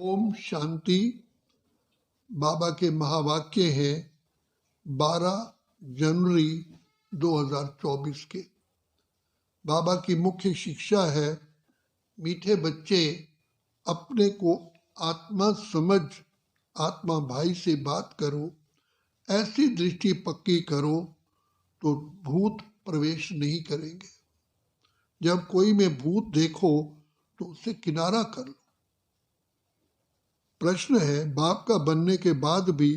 ओम शांति। बाबा के महावाक्य हैं 12 जनवरी 2024 के। बाबा की मुख्य शिक्षा है, मीठे बच्चे अपने को आत्मा समझ आत्मा भाई से बात करो, ऐसी दृष्टि पक्की करो तो भूत प्रवेश नहीं करेंगे। जब कोई में भूत देखो तो उसे किनारा कर लो। प्रश्न है, बाप का बनने के बाद भी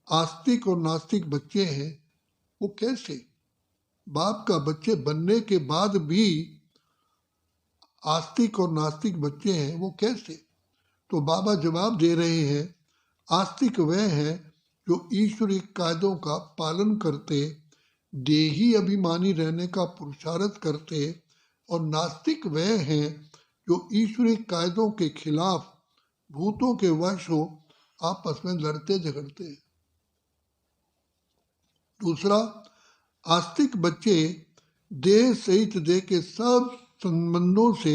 आस्तिक और नास्तिक बच्चे हैं, वो कैसे? बाप का बच्चे बनने के बाद भी आस्तिक और नास्तिक बच्चे हैं, वो कैसे? तो बाबा जवाब दे रहे हैं, आस्तिक वह हैं जो ईश्वरीय कायदों का पालन करते, देही अभिमानी रहने का पुरुषार्थ करते, और नास्तिक वह हैं जो ईश्वरीय कायदों के खिलाफ भूतों के वश हो आपस में लड़ते झगड़ते हैं। दूसरा, आस्तिक बच्चे देह सहित देह के सब संबंधों से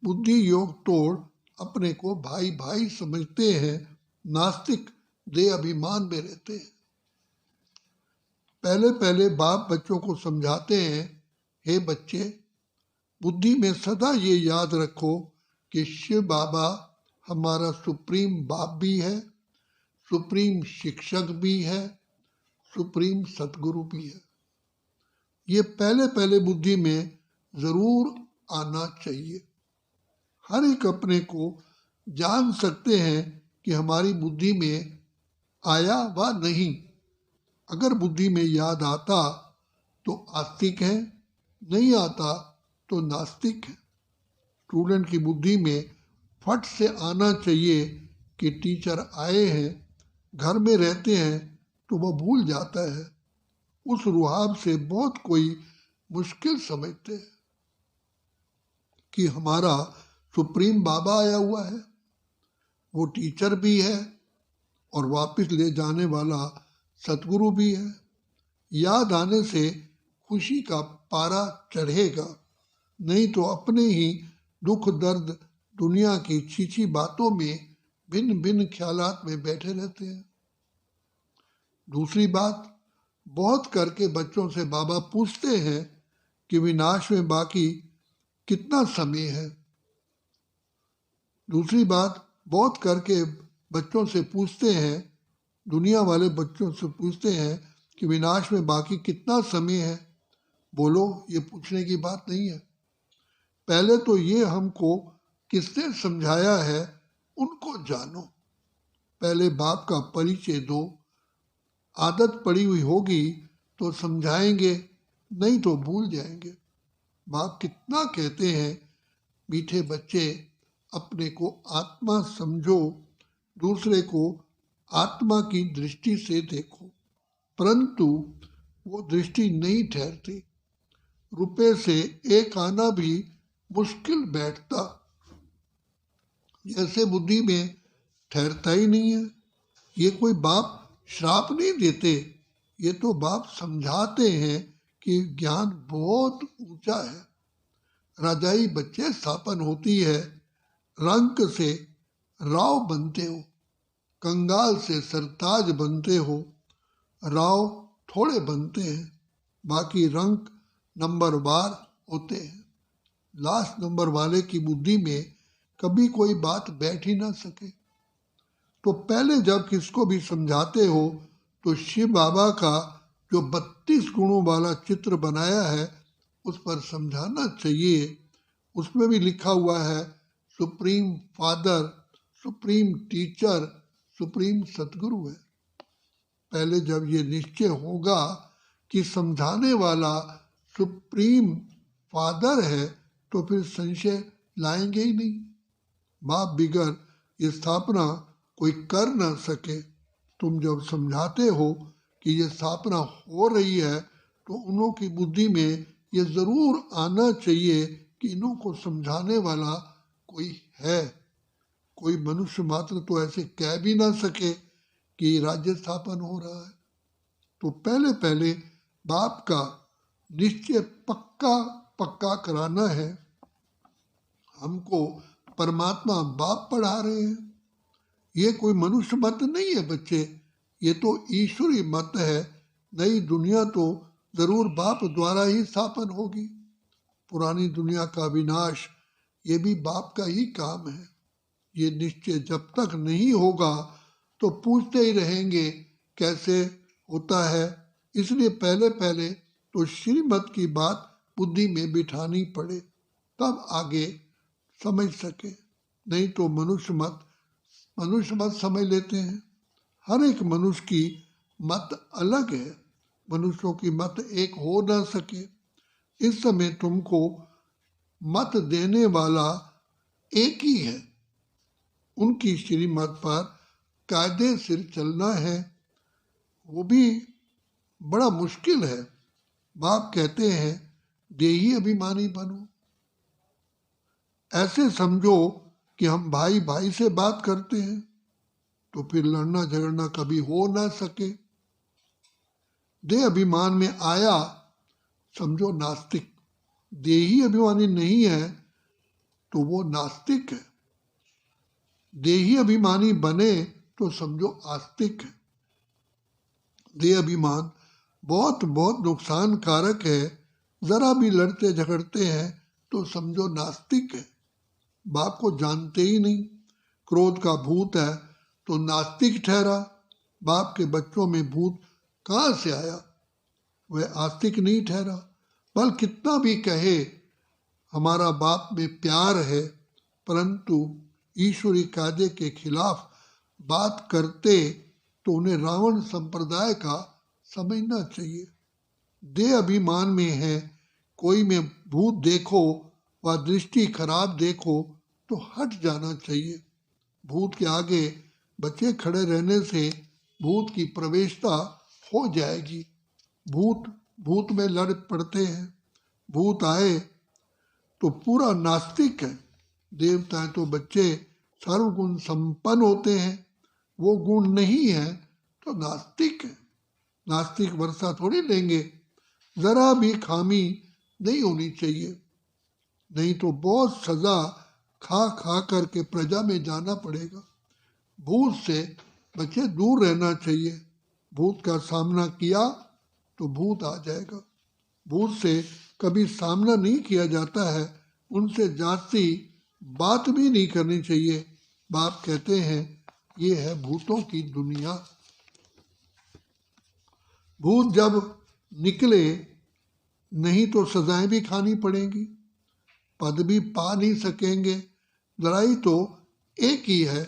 बुद्धि योग तोड़ अपने को भाई भाई समझते हैं। नास्तिक देह अभिमान में रहते हैं। पहले पहले बाप बच्चों को समझाते हैं, हे बच्चे, बुद्धि में सदा ये याद रखो कि शिव बाबा हमारा सुप्रीम बाप भी है, सुप्रीम शिक्षक भी है, सुप्रीम सतगुरु भी है। ये पहले पहले बुद्धि में जरूर आना चाहिए। हर एक अपने को जान सकते हैं कि हमारी बुद्धि में आया व नहीं। अगर बुद्धि में याद आता तो आस्तिक है, नहीं आता तो नास्तिक है। स्टूडेंट की बुद्धि में फट से आना चाहिए कि टीचर आए हैं। घर में रहते हैं तो वह भूल जाता है। उस रुहाब से बहुत कोई मुश्किल समझते हैं कि हमारा सुप्रीम बाबा आया हुआ है, वो टीचर भी है और वापस ले जाने वाला सतगुरु भी है। याद आने से खुशी का पारा चढ़ेगा, नहीं तो अपने ही दुख दर्द दुनिया की छीछी बातों में भिन्न भिन्न ख्यालात में बैठे रहते हैं। दूसरी बात, बहुत करके बच्चों से बाबा पूछते हैं कि विनाश में बाकी कितना समय है। दूसरी बात, बहुत करके बच्चों से पूछते हैं, दुनिया वाले बच्चों से पूछते हैं कि विनाश में बाकी कितना समय है। बोलो, ये पूछने की बात नहीं है। पहले तो ये हमको किसने समझाया है उनको जानो। पहले बाप का परिचय दो। आदत पड़ी हुई होगी तो समझाएंगे, नहीं तो भूल जाएंगे। बाप कितना कहते हैं, मीठे बच्चे अपने को आत्मा समझो, दूसरे को आत्मा की दृष्टि से देखो। परंतु वो दृष्टि नहीं ठहरती। रुपए से एक आना भी मुश्किल बैठता, जैसे बुद्धि में ठहरता ही नहीं है। ये कोई बाप श्राप नहीं देते, ये तो बाप समझाते हैं कि ज्ञान बहुत ऊंचा है। राजाई बच्चे स्थापन होती है, रंक से राव बनते हो, कंगाल से सरताज बनते हो। राव थोड़े बनते हैं, बाकी रंक नंबरवार होते हैं। लास्ट नंबर वाले की बुद्धि में कभी कोई बात बैठ ही ना सके। तो पहले जब किसको भी समझाते हो तो शिव बाबा का जो 32 गुणों वाला चित्र बनाया है उस पर समझाना चाहिए। उसमें भी लिखा हुआ है, supreme father, supreme teacher, supreme सतगुरु है। पहले जब ये निश्चय होगा कि समझाने वाला सुप्रीम फादर है तो फिर संशय लाएंगे ही नहीं। बाप बिगर ये स्थापना कोई कर ना सके। तुम जब समझाते हो कि ये स्थापना हो रही है तो उन्हों की बुद्धि में ये जरूर आना चाहिए कि इन्हों को समझाने वाला कोई है। कोई मनुष्य मात्र तो ऐसे कह भी ना सके कि राज्य स्थापन हो रहा है। तो पहले पहले बाप का निश्चय पक्का पक्का कराना है। हमको परमात्मा बाप पढ़ा रहे हैं। ये कोई मनुष्य मत नहीं है बच्चे, ये तो ईश्वरी मत है। नई दुनिया तो जरूर बाप द्वारा ही स्थापन होगी। पुरानी दुनिया का विनाश ये भी बाप का ही काम है। ये निश्चय जब तक नहीं होगा तो पूछते ही रहेंगे कैसे होता है। इसलिए पहले पहले तो श्रीमत की बात बुद्धि में बिठानी पड़े, तब आगे समझ सके। नहीं तो मनुष्य मत समझ लेते हैं। हर एक मनुष्य की मत अलग है, मनुष्यों की मत एक हो न सके। इस समय तुमको मत देने वाला एक ही है, उनकी श्रीमत पर कायदे से चलना है। वो भी बड़ा मुश्किल है। बाप कहते हैं देही अभिमानी बनो। ऐसे समझो कि हम भाई भाई से बात करते हैं, तो फिर लड़ना झगड़ना कभी हो ना सके। देह अभिमान में आया समझो नास्तिक, देही अभिमानी नहीं है तो वो नास्तिक है। देही अभिमानी बने तो समझो आस्तिक है। देह अभिमान बहुत बहुत नुकसानकारक है। जरा भी लड़ते झगड़ते हैं तो समझो नास्तिक है। बाप को जानते ही नहीं, क्रोध का भूत है तो नास्तिक ठहरा। बाप के बच्चों में भूत कहाँ से आया? वह आस्तिक नहीं ठहरा। बल कितना भी कहे हमारा बाप में प्यार है, परंतु ईश्वरी कायदे के खिलाफ बात करते तो उन्हें रावण संप्रदाय का समझना चाहिए। देह अभिमान में है, कोई में भूत देखो व दृष्टि खराब देखो तो हट जाना चाहिए। भूत के आगे बचे खड़े रहने से भूत की प्रवेशता हो जाएगी। भूत में लड़ पड़ते हैं। भूत आए तो पूरा नास्तिक है। देवताएं तो बच्चे सर्वगुण संपन्न होते हैं, वो गुण नहीं है तो नास्तिक है। नास्तिक वर्षा थोड़ी लेंगे, जरा भी खामी नहीं होनी चाहिए, नहीं तो बहुत सजा खा खा करके प्रजा में जाना पड़ेगा। भूत से बच्चे दूर रहना चाहिए। भूत का सामना किया तो भूत आ जाएगा। भूत से कभी सामना नहीं किया जाता है, उनसे जाती बात भी नहीं करनी चाहिए। बाप कहते हैं ये है भूतों की दुनिया। भूत जब निकले नहीं तो सजाएं भी खानी पड़ेंगी, पद भी पा नहीं सकेंगे। लड़ाई तो एक ही है,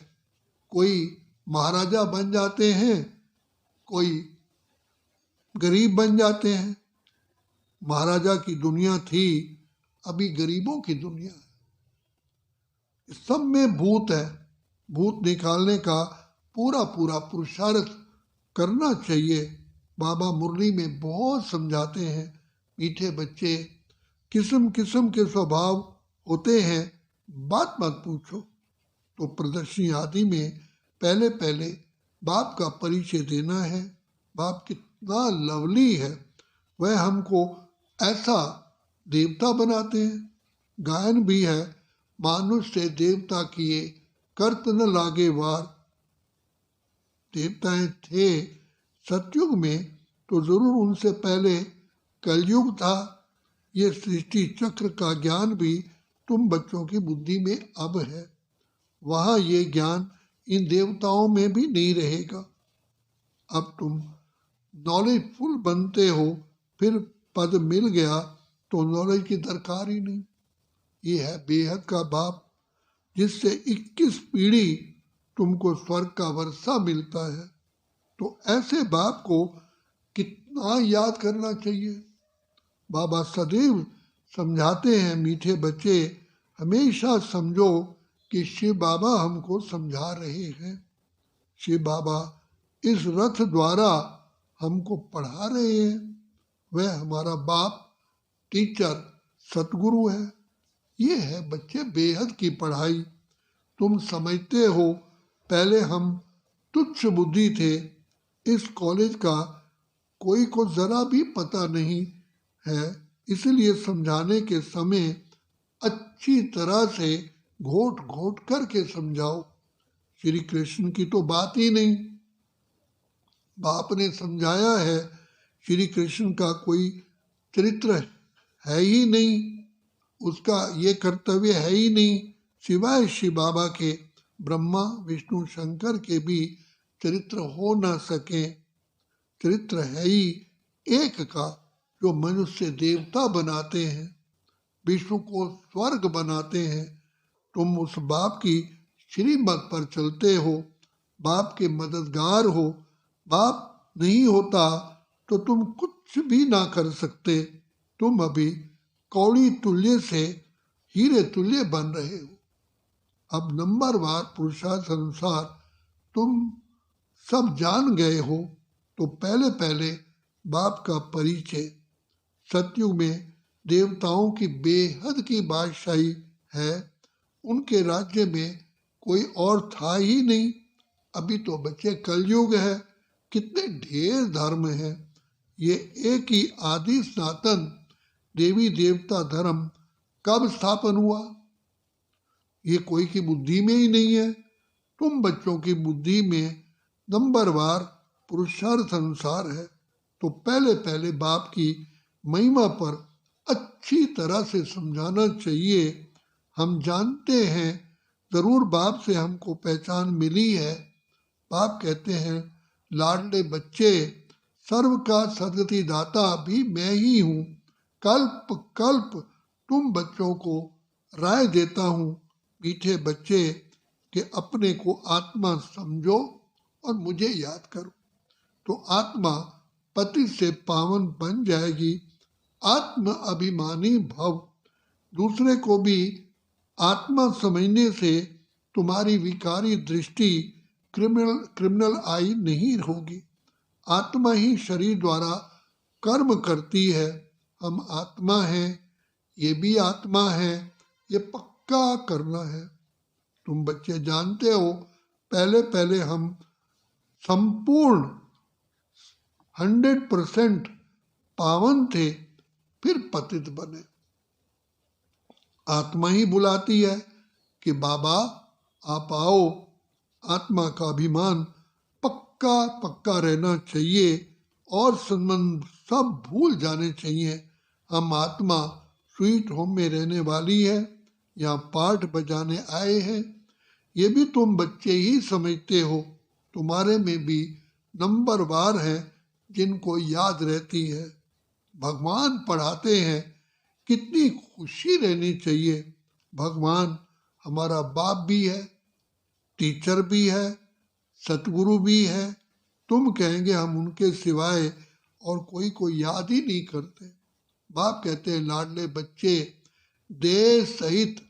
कोई महाराजा बन जाते हैं, कोई गरीब बन जाते हैं। महाराजा की दुनिया थी, अभी गरीबों की दुनिया है। सब में भूत है। भूत निकालने का पूरा पूरा पुरुषार्थ करना चाहिए। बाबा मुरली में बहुत समझाते हैं, मीठे बच्चे किस्म किस्म के स्वभाव होते हैं, बात मत पूछो। तो प्रदर्शनी आदि में पहले पहले बाप का परिचय देना है। बाप कितना लवली है, वह हमको ऐसा देवता बनाते हैं। गायन भी है, मानुष से देवता किए कर्त न लागे वार। देवताएं थे सतयुग में तो जरूर उनसे पहले कलयुग था। ये सृष्टि चक्र का ज्ञान भी तुम बच्चों की बुद्धि में अब है। वहाँ ये ज्ञान इन देवताओं में भी नहीं रहेगा। अब तुम नॉलेजफुल बनते हो, फिर पद मिल गया तो नॉलेज की दरकार ही नहीं। ये है बेहद का बाप, जिससे 21 पीढ़ी तुमको स्वर्ग का वर्षा मिलता है। तो ऐसे बाप को कितना याद करना चाहिए। बाबा सदैव समझाते हैं, मीठे बच्चे हमेशा समझो कि शिव बाबा हमको समझा रहे हैं। शिव बाबा इस रथ द्वारा हमको पढ़ा रहे हैं। वह हमारा बाप, टीचर, सतगुरु है। ये है बच्चे बेहद की पढ़ाई। तुम समझते हो पहले हम तुच्छ बुद्धि थे। इस कॉलेज का कोई को जरा भी पता नहीं है, इसलिए समझाने के समय अच्छी तरह से घोट घोट करके समझाओ। श्री कृष्ण की तो बात ही नहीं, बाप ने समझाया है, श्री कृष्ण का कोई चरित्र है ही नहीं, उसका ये कर्तव्य है ही नहीं। सिवाय शिव बाबा के ब्रह्मा विष्णु शंकर के भी चरित्र हो न सके। चरित्र है ही एक का, जो मनुष्य देवता बनाते हैं, विष्णु को स्वर्ग बनाते हैं। तुम उस बाप की श्रीमत पर चलते हो, बाप के मददगार हो। बाप नहीं होता तो तुम कुछ भी ना कर सकते। तुम अभी कौड़ी तुल्य से हीरे तुल्य बन रहे हो। अब नंबरवार पुरुषार्थ अनुसार तुम सब जान गए हो, तो पहले पहले बाप का परिचय। सतयुग में देवताओं की बेहद की बादशाही है, उनके राज्य में कोई और था ही नहीं। अभी तो बच्चे कलयुग है, कितने ढेर धर्म है। ये एक ही आदि सनातन देवी देवता धर्म कब स्थापन हुआ? ये कोई की बुद्धि में ही नहीं है। तुम बच्चों की बुद्धि में नंबरवार पुरुषार्थ अनुसार है, तो पहले पहले बाप की महिमा पर अच्छी तरह से समझाना चाहिए। हम जानते हैं जरूर बाप से हमको पहचान मिली है। बाप कहते हैं, लाडले बच्चे, सर्व का सदगति दाता भी मैं ही हूँ। कल्प कल्प तुम बच्चों को राय देता हूँ, मीठे बच्चे, कि अपने को आत्मा समझो और मुझे याद करो, तो आत्मा पति से पावन बन जाएगी। आत्म अभिमानी भव, दूसरे को भी आत्मा समझने से तुम्हारी विकारी दृष्टि क्रिमिनल आई नहीं होगी। आत्मा ही शरीर द्वारा कर्म करती है। हम आत्मा हैं, ये भी आत्मा है, ये पक्का करना है। तुम बच्चे जानते हो, पहले पहले हम संपूर्ण 100% पावन थे, फिर पतित बने। आत्मा ही बुलाती है कि बाबा आप आओ। आत्मा का अभिमान पक्का पक्का रहना चाहिए और संबंध सब भूल जाने चाहिए। हम आत्मा स्वीट होम में रहने वाली है, यहाँ पाठ बजाने आए हैं। ये भी तुम बच्चे ही समझते हो। तुम्हारे में भी नंबरवार हैं जिनको याद रहती है। भगवान पढ़ाते हैं, कितनी खुशी रहनी चाहिए। भगवान हमारा बाप भी है, टीचर भी है, सतगुरु भी है। तुम कहेंगे हम उनके सिवाय और कोई को याद ही नहीं करते। बाप कहते हैं, लाडले बच्चे, देह सहित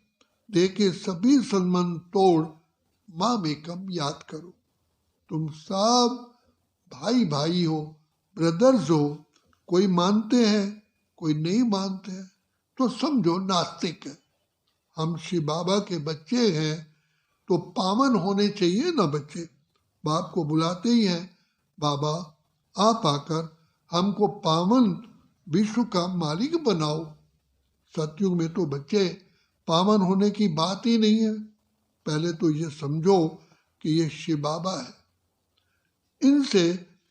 देह के सभी संबंध तोड़ माँ में कम याद करो। तुम सब भाई भाई हो, ब्रदर्स हो। कोई मानते हैं, कोई नहीं मानते हैं, तो समझो नास्तिक है। हम शिव बाबा के बच्चे हैं, तो पावन होने चाहिए ना बच्चे। बाप को बुलाते ही हैं, बाबा आप आकर हमको पावन विश्व का मालिक बनाओ। सतयुग में तो बच्चे पावन होने की बात ही नहीं है। पहले तो ये समझो कि ये शिव बाबा है, इनसे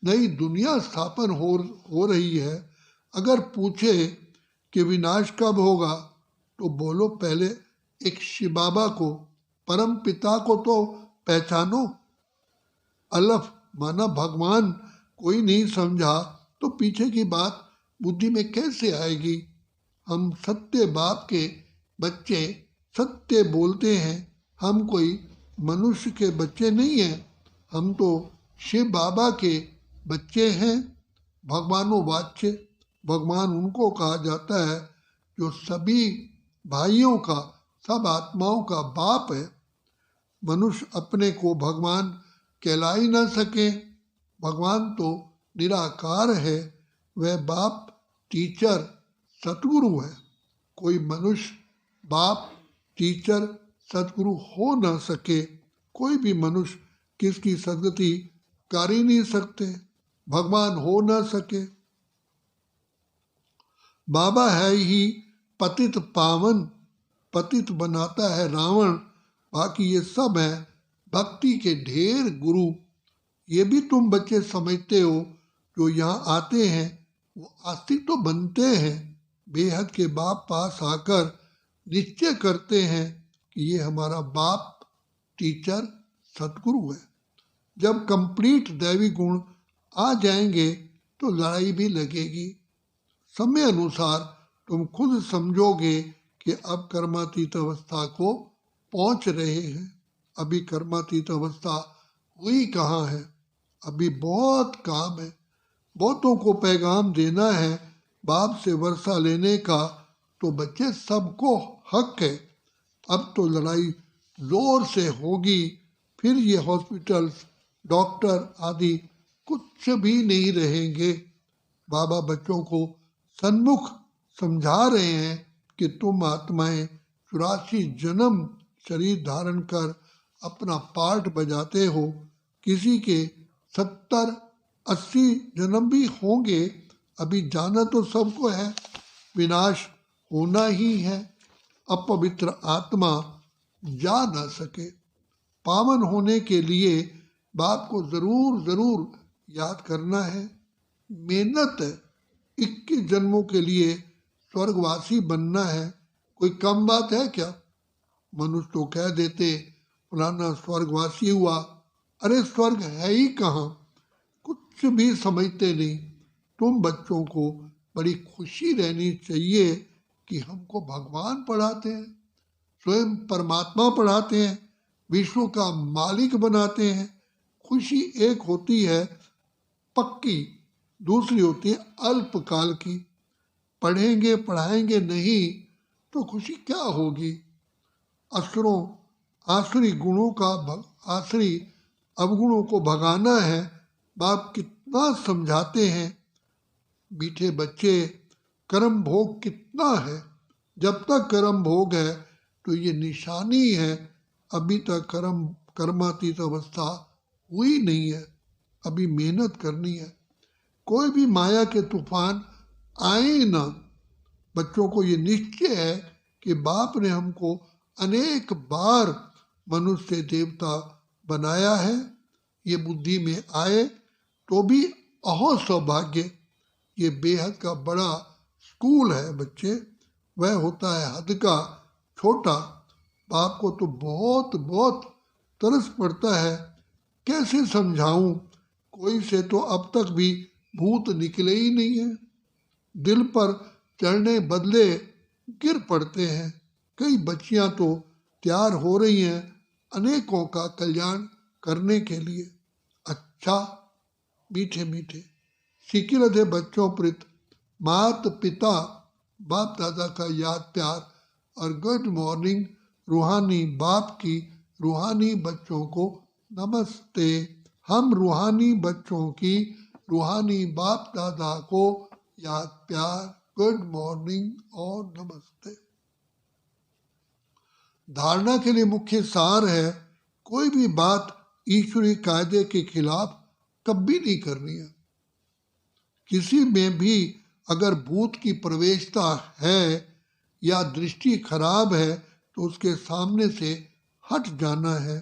नई दुनिया स्थापन हो रही है। अगर पूछे कि विनाश कब होगा, तो बोलो पहले एक शिव बाबा को, परम पिता को तो पहचानो। अलफ माना भगवान कोई नहीं समझा तो पीछे की बात बुद्धि में कैसे आएगी। हम सत्य बाप के बच्चे सत्य बोलते हैं। हम कोई मनुष्य के बच्चे नहीं हैं, हम तो शिव बाबा के बच्चे हैं। भगवानों वाच्य, भगवान उनको कहा जाता है जो सभी भाइयों का, सब आत्माओं का बाप है। मनुष्य अपने को भगवान कहला ही न सके। भगवान तो निराकार है, वह बाप, टीचर, सतगुरु है। कोई मनुष्य बाप, टीचर, सतगुरु हो न सके। कोई भी मनुष्य किसकी सदगति कर ही नहीं सकते, भगवान हो न सके। बाबा है ही पतित पावन, पतित बनाता है रावण, बाकी ये सब है भक्ति के ढेर गुरु। ये भी तुम बच्चे समझते हो, जो यहाँ आते हैं वो आस्तिक तो बनते हैं, बेहद के बाप पास आकर निश्चय करते हैं कि ये हमारा बाप, टीचर, सतगुरु है। जब कंप्लीट दैवी गुण आ जाएंगे तो लड़ाई भी लगेगी। समय अनुसार तुम खुद समझोगे कि अब कर्मातीत अवस्था को पहुंच रहे हैं। अभी कर्मातीत अवस्था हुई कहाँ है, अभी बहुत काम है। बहुतों को पैगाम देना है बाप से वर्षा लेने का, तो बच्चे सबको हक है। अब तो लड़ाई जोर से होगी, फिर ये हॉस्पिटल्स, डॉक्टर आदि कुछ भी नहीं रहेंगे। बाबा बच्चों को सन्मुख समझा रहे हैं कि तुम आत्माएं 84 जन्म शरीर धारण कर अपना पार्ट बजाते हो। किसी के 70-80 जन्म भी होंगे। अभी जाना तो सबको है, विनाश होना ही है। अपवित्र आत्मा जा न सके। पावन होने के लिए बाप को जरूर याद करना है। मेहनत है, 21 जन्मों के लिए स्वर्गवासी बनना है। कोई कम बात है क्या? मनुष्य तो कह देते फलाना स्वर्गवासी हुआ। अरे स्वर्ग है ही कहाँ, कुछ भी समझते नहीं। तुम बच्चों को बड़ी खुशी रहनी चाहिए कि हमको भगवान पढ़ाते हैं, स्वयं परमात्मा पढ़ाते हैं, विश्व का मालिक बनाते हैं। खुशी एक होती है पक्की, दूसरी होती है अल्पकाल की। पढ़ेंगे पढ़ाएंगे नहीं तो खुशी क्या होगी? असुरों आसुरी गुणों का आसुरी अवगुणों को भगाना है। बाप कितना समझाते हैं, मीठे बच्चे, कर्म भोग कितना है। जब तक कर्म भोग है तो ये निशानी है अभी तक कर्मातीत अवस्था हुई नहीं है। अभी मेहनत करनी है। कोई भी माया के तूफान आए ना, बच्चों को ये निश्चय है कि बाप ने हमको अनेक बार मनुष्य देवता बनाया है। ये बुद्धि में आए तो भी अहो सौभाग्य। ये बेहद का बड़ा स्कूल है बच्चे, वह होता है हद का छोटा। बाप को तो बहुत तरस पड़ता है, कैसे समझाऊं? कोई से तो अब तक भी भूत निकले ही नहीं है। दिल पर चढ़ने बदले गिर पड़ते हैं। कई बच्चियां तो तैयार हो रही हैं अनेकों का कल्याण करने के लिए। अच्छा, मीठे मीठे सिकिलधे बच्चों प्रति मात पिता बाप दादा का याद प्यार और गुड मॉर्निंग रूहानी बाप की रूहानी बच्चों को नमस्ते। हम रूहानी बच्चों की रूहानी बाप दादा को याद प्यार, गुड मॉर्निंग और नमस्ते। धारणा के लिए मुख्य सार है, कोई भी बात ईश्वरीय कायदे के खिलाफ कभी नहीं करनी है। किसी में भी अगर भूत की प्रवेशता है या दृष्टि खराब है तो उसके सामने से हट जाना है,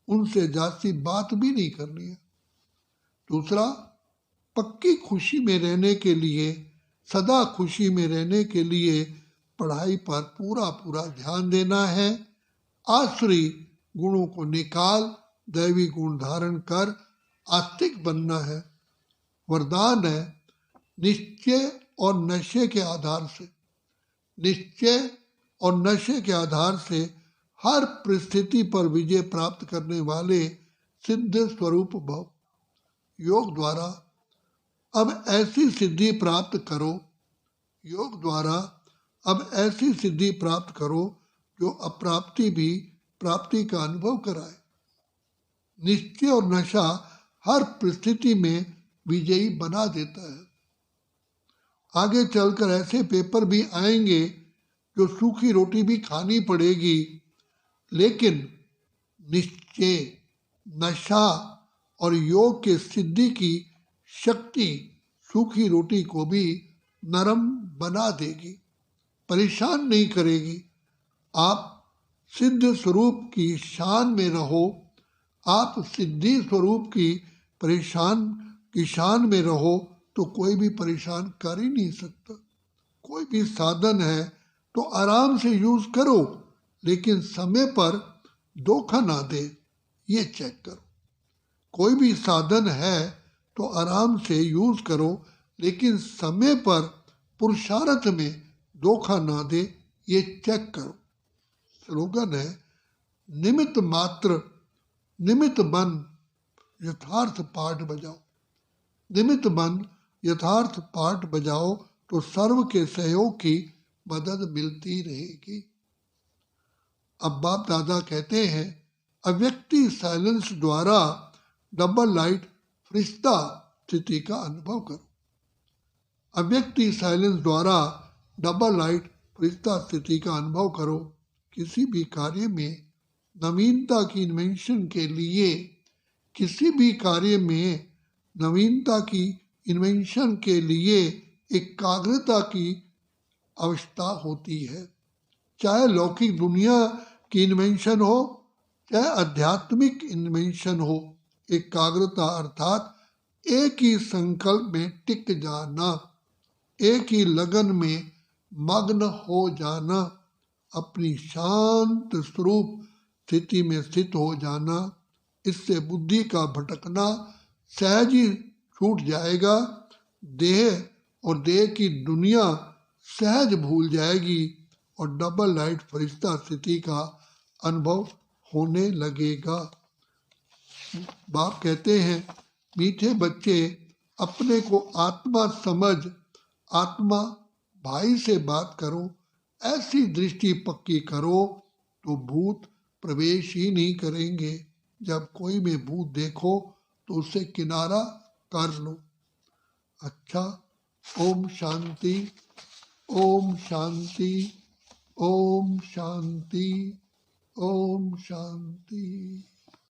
उनसे जाती बात भी नहीं करनी है। दूसरा, पक्की खुशी में रहने के लिए, सदा खुशी में रहने के लिए पढ़ाई पर पूरा ध्यान देना है। आसुरी गुणों को निकाल दैवी गुण धारण कर आस्तिक बनना है। वरदान है निश्चय और नशे के आधार से, निश्चय और नशे के आधार से हर परिस्थिति पर विजय प्राप्त करने वाले सिद्ध स्वरूप भव। योग द्वारा अब ऐसी सिद्धि प्राप्त करो, योग द्वारा अब ऐसी सिद्धि प्राप्त करो जो अप्राप्ति भी प्राप्ति का अनुभव कराए। निश्चय और नशा हर परिस्थिति में विजयी बना देता है। आगे चलकर ऐसे पेपर भी आएंगे जो सूखी रोटी भी खानी पड़ेगी, लेकिन निश्चय, नशा और योग के सिद्धि की शक्ति सूखी रोटी को भी नरम बना देगी, परेशान नहीं करेगी। आप सिद्ध स्वरूप की शान में रहो, आप सिद्धि स्वरूप की शान में रहो, तो कोई भी परेशान कर ही नहीं सकता। कोई भी साधन है तो आराम से यूज करो, लेकिन समय पर धोखा ना दे, ये चेक करो। कोई भी साधन है तो आराम से यूज करो, लेकिन समय पर पुरुषार्थ में धोखा ना दे, ये चेक करो। स्लोगन है, निमित्त मात्र निमित्त बन यथार्थ पाठ बजाओ। निमित्त बन यथार्थ पाठ बजाओ तो सर्व के सहयोग की मदद मिलती रहेगी। अब बाप दादा कहते हैं, अव्यक्ति साइलेंस द्वारा डबल लाइट फरिश्ता स्थिति का अनुभव करो। अव्यक्ति साइलेंस द्वारा डबल लाइट फरिश्ता स्थिति का अनुभव करो। किसी भी कार्य में नवीनता की इन्वेंशन के लिए, किसी भी कार्य में नवीनता की इन्वेंशन के लिए एकाग्रता की आवश्यकता होती है। चाहे लौकिक दुनिया की इन्वेंशन हो, चाहे आध्यात्मिक इन्वेंशन हो, एकाग्रता अर्थात एक ही संकल्प में टिक जाना, एक ही लगन में मग्न हो जाना, अपनी शांत स्वरूप स्थिति में स्थित हो जाना। इससे बुद्धि का भटकना सहज ही छूट जाएगा। देह और देह की दुनिया सहज भूल जाएगी और डबल लाइट फरिश्ता स्थिति का अनुभव होने लगेगा। बाप कहते हैं, मीठे बच्चे अपने को आत्मा समझ आत्मा भाई से बात करो, ऐसी दृष्टि पक्की करो तो भूत प्रवेश ही नहीं करेंगे। जब कोई में भूत देखो तो उससे किनारा कर लो। अच्छा, ओम शांति, ओम शांति, ओम शांति, ओम शांति।